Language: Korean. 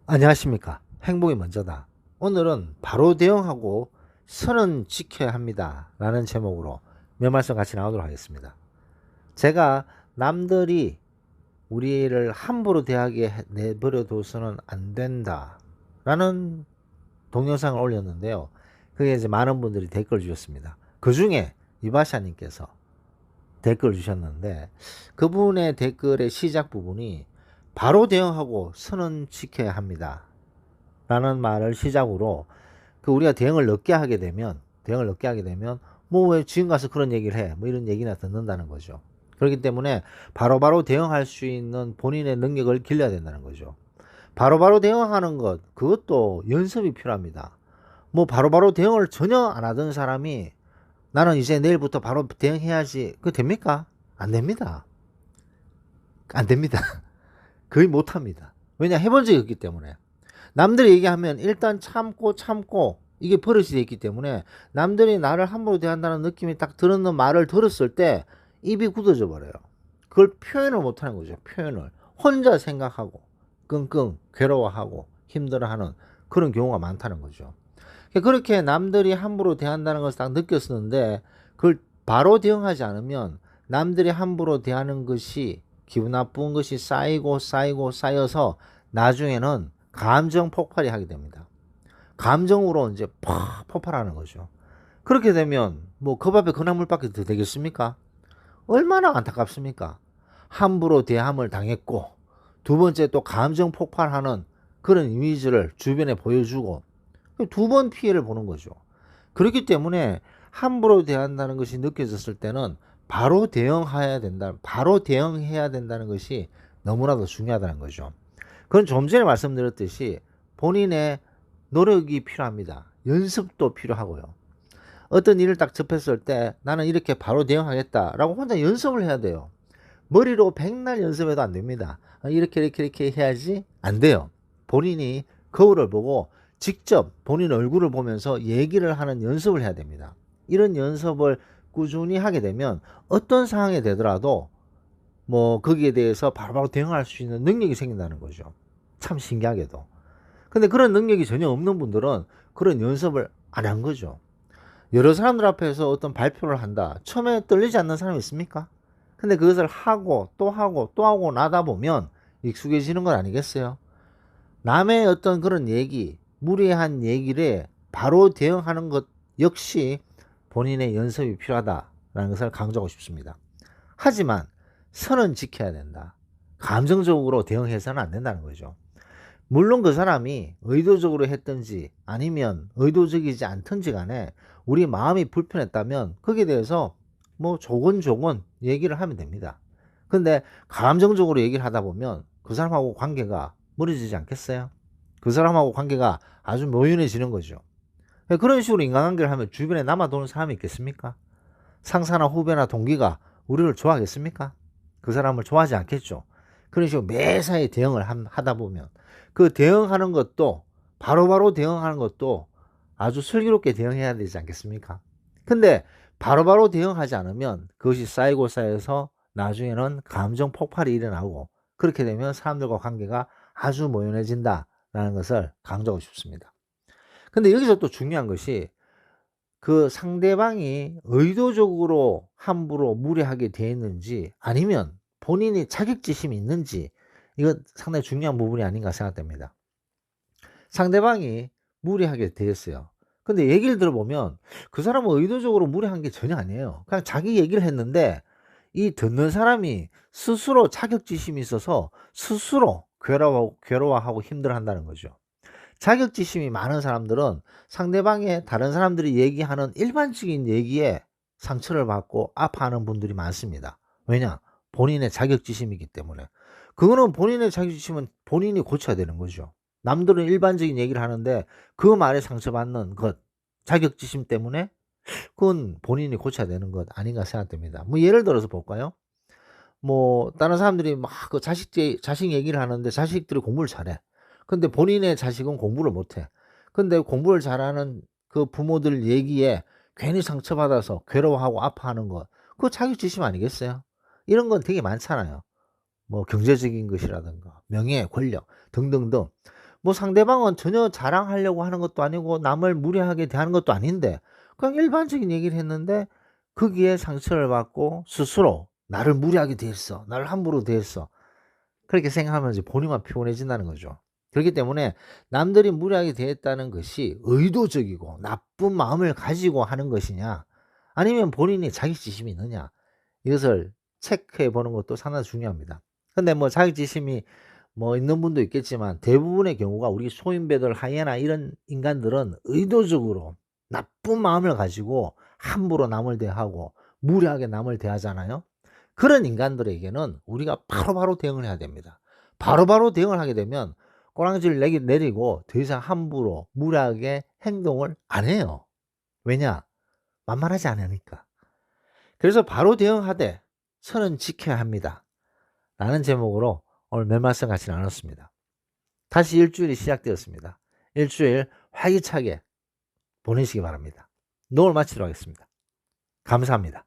안녕하십니까. 행복이 먼저다. 오늘은 바로 대응하고 선은 지켜야 합니다. 라는 제목으로 몇 말씀 같이 나오도록 하겠습니다. 제가 남들이 우리를 함부로 대하게 내버려 둬서는 안 된다. 라는 동영상을 올렸는데요. 그게 이제 많은 분들이 댓글 주셨습니다. 그 중에 이바샤님께서 댓글 주셨는데 그분의 댓글의 시작 부분이 바로 대응하고 선은 지켜야 합니다. 라는 말을 시작으로 우리가 대응을 늦게 하게 되면 뭐 왜 지금 가서 그런 얘기를 해 뭐 이런 얘기나 듣는다는 거죠. 그렇기 때문에 바로바로 대응할 수 있는 본인의 능력을 길러야 된다는 거죠. 바로바로 대응하는 것 그것도 연습이 필요합니다. 뭐 바로바로 대응을 전혀 안 하던 사람이 나는 이제 내일부터 바로 대응해야지 그거 됩니까? 안 됩니다. 안 됩니다. 거의 못합니다. 왜냐 해본 적이 없기 때문에. 남들이 얘기하면 일단 참고 이게 버릇이 돼 있기 때문에 남들이 나를 함부로 대한다는 느낌이 딱 들었는 말을 들었을 때 입이 굳어져 버려요. 그걸 표현을 못하는 거죠. 표현을 혼자 생각하고 끙끙 괴로워하고 힘들어하는 그런 경우가 많다는 거죠. 그렇게 남들이 함부로 대한다는 것을 딱 느꼈었는데 그걸 바로 대응하지 않으면 남들이 함부로 대하는 것이 기분 나쁜 것이 쌓여서 나중에는 감정 폭발이 하게 됩니다. 감정으로 이제 팍 폭발하는 거죠. 그렇게 되면 뭐 그 밥에 그 나물밖에 더 되겠습니까? 얼마나 안타깝습니까? 함부로 대함을 당했고 두 번째 또 감정 폭발하는 그런 이미지를 주변에 보여주고 두 번 피해를 보는 거죠. 그렇기 때문에 함부로 대한다는 것이 느껴졌을 때는 바로 대응해야 된다는 것이 너무나도 중요하다는 거죠. 그건 좀 전에 말씀드렸듯이 본인의 노력이 필요합니다. 연습도 필요하고요. 어떤 일을 딱 접했을 때 나는 이렇게 바로 대응하겠다라고 혼자 연습을 해야 돼요. 머리로 백날 연습해도 안 됩니다. 이렇게 해야지 안 돼요. 본인이 거울을 보고 직접 본인 얼굴을 보면서 얘기를 하는 연습을 해야 됩니다. 이런 연습을 꾸준히 하게 되면 어떤 상황이 되더라도 뭐 거기에 대해서 바로바로 대응할 수 있는 능력이 생긴다는 거죠. 참 신기하게도. 근데 그런 능력이 전혀 없는 분들은 그런 연습을 안 한 거죠. 여러 사람들 앞에서 어떤 발표를 한다. 처음에 떨리지 않는 사람이 있습니까? 근데 그것을 하고 또 하고 나다 보면 익숙해지는 건 아니겠어요? 남의 어떤 그런 얘기, 무례한 얘기를 바로 대응하는 것 역시 본인의 연습이 필요하다라는 것을 강조하고 싶습니다. 하지만 선은 지켜야 된다. 감정적으로 대응해서는 안 된다는 거죠. 물론 그 사람이 의도적으로 했든지 아니면 의도적이지 않든지 간에 우리 마음이 불편했다면 거기에 대해서 뭐 조곤조곤 얘기를 하면 됩니다. 근데 감정적으로 얘기를 하다 보면 그 사람하고 관계가 멀어지지 않겠어요? 그 사람하고 관계가 아주 묘연해지는 거죠. 그런 식으로 인간관계를 하면 주변에 남아도는 사람이 있겠습니까? 상사나 후배나 동기가 우리를 좋아하겠습니까? 그 사람을 좋아하지 않겠죠. 그런 식으로 매사에 대응을 하다 보면 그 대응하는 것도 바로바로 대응하는 것도 아주 슬기롭게 대응해야 되지 않겠습니까? 근데 바로바로 대응하지 않으면 그것이 쌓여서 나중에는 감정 폭발이 일어나고 그렇게 되면 사람들과 관계가 아주 모연해진다라는 것을 강조하고 싶습니다. 근데 여기서 또 중요한 것이 그 상대방이 의도적으로 함부로 무례하게 대했는지 아니면 본인이 자격지심이 있는지 이건 상당히 중요한 부분이 아닌가 생각됩니다. 상대방이 무례하게 대했어요. 근데 얘기를 들어보면 그 사람은 의도적으로 무례한 게 전혀 아니에요. 그냥 자기 얘기를 했는데 이 듣는 사람이 스스로 자격지심이 있어서 스스로 괴로워하고 힘들어한다는 거죠. 자격지심이 많은 사람들은 상대방의 다른 사람들이 얘기하는 일반적인 얘기에 상처를 받고 아파하는 분들이 많습니다. 왜냐? 본인의 자격지심이기 때문에. 그거는 본인의 자격지심은 본인이 고쳐야 되는 거죠. 남들은 일반적인 얘기를 하는데 그 말에 상처받는 것, 자격지심 때문에 그건 본인이 고쳐야 되는 것 아닌가 생각됩니다. 뭐 예를 들어서 볼까요? 뭐 다른 사람들이 막 그 자식 얘기를 하는데 자식들이 공부를 잘해. 근데 본인의 자식은 공부를 못해. 근데 공부를 잘하는 그 부모들 얘기에 괜히 상처받아서 괴로워하고 아파하는 것, 그거 자격지심 아니겠어요? 이런 건 되게 많잖아요. 뭐 경제적인 것이라든가 명예, 권력 등등등. 뭐 상대방은 전혀 자랑하려고 하는 것도 아니고 남을 무례하게 대하는 것도 아닌데 그냥 일반적인 얘기를 했는데 거기에 상처를 받고 스스로 나를 무례하게 대했어. 나를 함부로 대했어. 그렇게 생각하면 이제 본인만 피곤해진다는 거죠. 그렇기 때문에 남들이 무례하게 대했다는 것이 의도적이고 나쁜 마음을 가지고 하는 것이냐 아니면 본인이 자격지심이 있느냐 이것을 체크해 보는 것도 상당히 중요합니다. 근데 뭐 자격지심이 뭐 있는 분도 있겠지만 대부분의 경우가 우리 소인배들 하이에나 이런 인간들은 의도적으로 나쁜 마음을 가지고 함부로 남을 대하고 무례하게 남을 대하잖아요. 그런 인간들에게는 우리가 바로바로 대응을 해야 됩니다. 바로바로 대응을 하게 되면 꼬랑지를 내리고 더 이상 함부로 무례하게 행동을 안 해요. 왜냐? 만만하지 않으니까. 그래서 바로 대응하되 선은 지켜야 합니다. 라는 제목으로 오늘 몇 말씀 같이 나눴습니다. 다시 일주일이 시작되었습니다. 일주일 활기차게 보내시기 바랍니다. 오늘 마치도록 하겠습니다. 감사합니다.